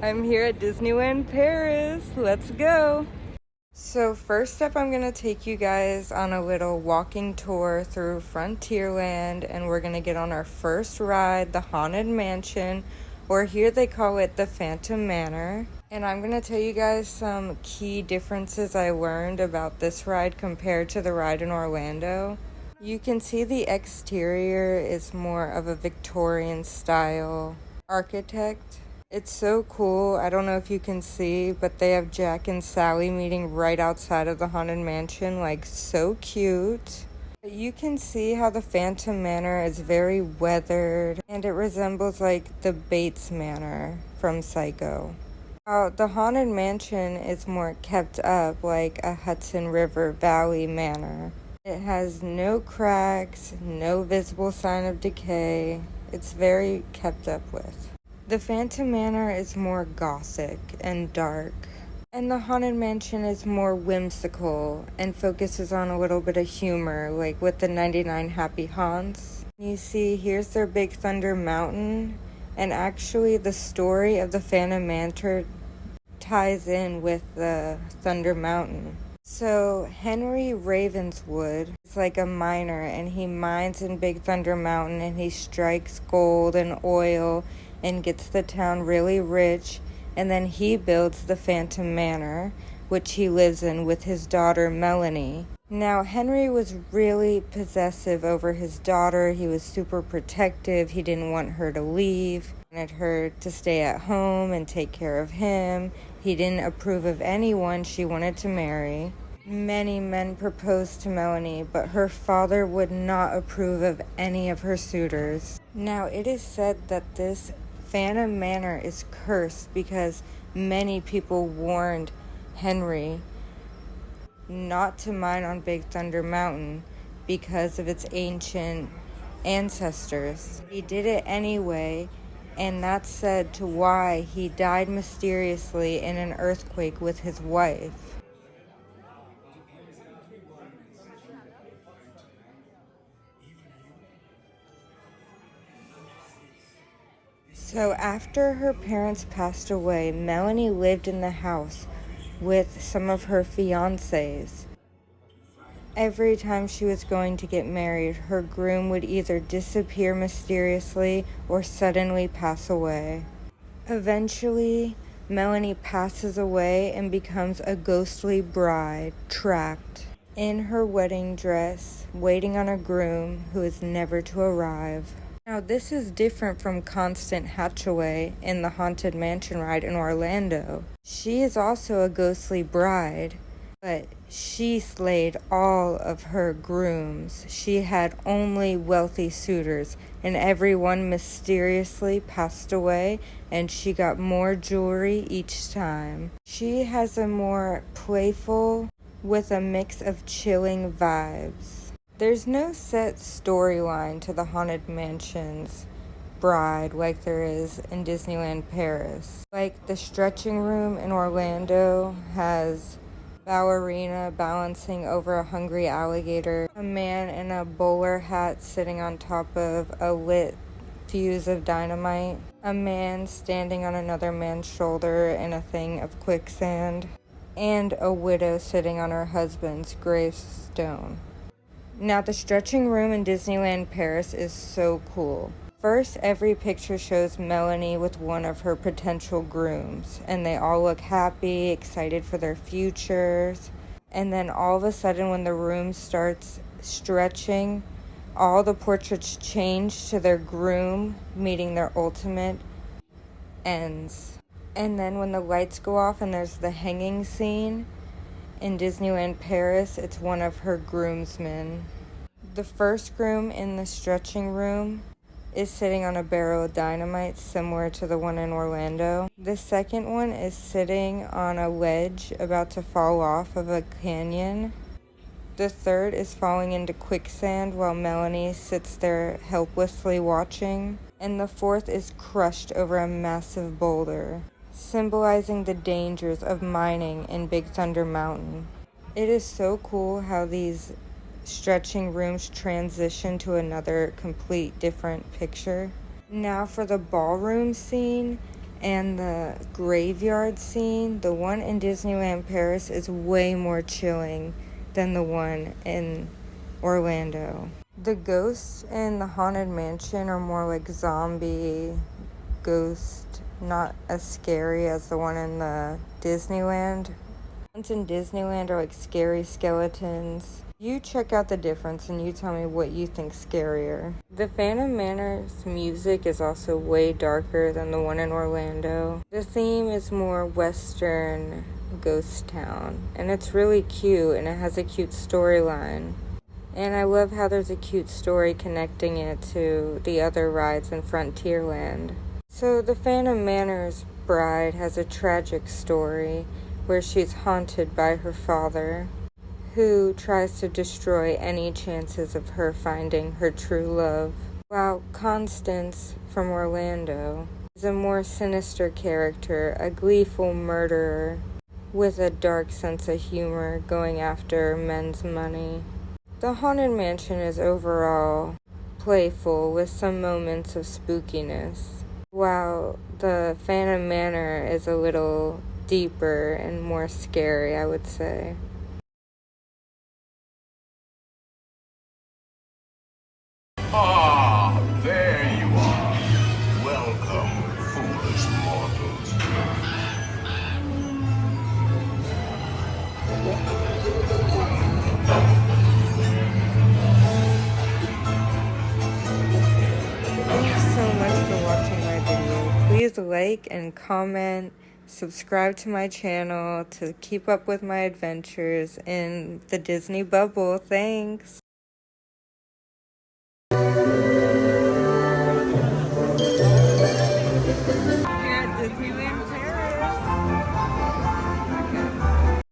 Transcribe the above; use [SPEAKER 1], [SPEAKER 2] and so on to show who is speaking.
[SPEAKER 1] I'm here at Disneyland Paris. Let's go. So first up, I'm going to take you guys on a little walking tour through Frontierland, and we're going to get on our first ride, the Haunted Mansion, or here they call it the Phantom Manor. And I'm going to tell you guys some key differences I learned about this ride compared to the ride in Orlando. You can see the exterior is more of a Victorian style architect. It's so cool. I don't know if you can see, but they have Jack and Sally meeting right outside of the Haunted Mansion, like so cute. You can see how the Phantom Manor is very weathered, and it resembles like the Bates Manor from Psycho. The Haunted Mansion is more kept up, like a Hudson River Valley manor. It has no cracks, no visible sign of decay. It's very kept up with. The Phantom Manor is more gothic and dark, and the Haunted Mansion is more whimsical and focuses on a little bit of humor, like with the 99 Happy Haunts. You see, here's their Big Thunder Mountain, and actually the story of the Phantom Manor ties in with the Thunder Mountain. So Henry Ravenswood is like a miner, and he mines in Big Thunder Mountain, and he strikes gold and oil and gets the town really rich, and then he builds the Phantom Manor, which he lives in with his daughter Mélanie. Now, Henry was really possessive over his daughter. He was super protective. He didn't want her to leave. He wanted her to stay at home and take care of him. He didn't approve of anyone she wanted to marry. Many men proposed to Mélanie, but her father would not approve of any of her suitors. Now, it is said that this Phantom Manor is cursed because many people warned Henry not to mine on Big Thunder Mountain because of its ancient ancestors. He did it anyway, and that's said to why he died mysteriously in an earthquake with his wife. So after her parents passed away, Mélanie lived in the house with some of her fiancés. Every time she was going to get married, her groom would either disappear mysteriously or suddenly pass away. Eventually, Mélanie passes away and becomes a ghostly bride, trapped in her wedding dress, waiting on a groom who is never to arrive. Now, this is different from Constance Hatchaway in the Haunted Mansion ride in Orlando. She is also a ghostly bride, but she slayed all of her grooms. She had only wealthy suitors, and everyone mysteriously passed away, and she got more jewelry each time. She has a more playful with a mix of chilling vibes. There's no set storyline to the Haunted Mansion's bride like there is in Disneyland Paris. Like the stretching room in Orlando has ballerina balancing over a hungry alligator, a man in a bowler hat sitting on top of a lit fuse of dynamite, a man standing on another man's shoulder in a thing of quicksand, and a widow sitting on her husband's gravestone. Now, the stretching room in Disneyland Paris is so cool. First, every picture shows Mélanie with one of her potential grooms, and they all look happy, excited for their futures. And then all of a sudden, when the room starts stretching, all the portraits change to their groom meeting their ultimate ends. And then when the lights go off and there's the hanging scene, in Disneyland Paris, it's one of her groomsmen. The first groom in the stretching room is sitting on a barrel of dynamite similar to the one in Orlando. The second one is sitting on a ledge about to fall off of a canyon. The third is falling into quicksand while Mélanie sits there helplessly watching. And the fourth is crushed over a massive boulder, symbolizing the dangers of mining in Big Thunder Mountain. It is so cool how these stretching rooms transition to another complete different picture. Now for the ballroom scene, And the graveyard scene, the one in Disneyland Paris, is way more chilling than the one in Orlando. The ghosts in the Haunted Mansion are more like zombie ghost, not as scary as the one in the Disneyland. Ones in Disneyland are like scary skeletons. You check out the difference and you tell me what you think's scarier. The Phantom Manor's music is also way darker than the one in Orlando. The theme is more Western ghost town, and it's really cute, and it has a cute storyline. And I love how there's a cute story connecting it to the other rides in Frontierland. So the Phantom Manor's bride has a tragic story where she's haunted by her father, who tries to destroy any chances of her finding her true love. While Constance from Orlando is a more sinister character, a gleeful murderer with a dark sense of humor going after men's money. The Haunted Mansion is overall playful with some moments of spookiness, while the Phantom Manor is a little deeper and more scary, I would say.
[SPEAKER 2] Ah, there you are. Welcome, foolish mortals.
[SPEAKER 1] Thank you so much for watching my video. Please like and comment, subscribe to my channel to keep up with my adventures in the Disney bubble. Thanks. Here at Disneyland Paris.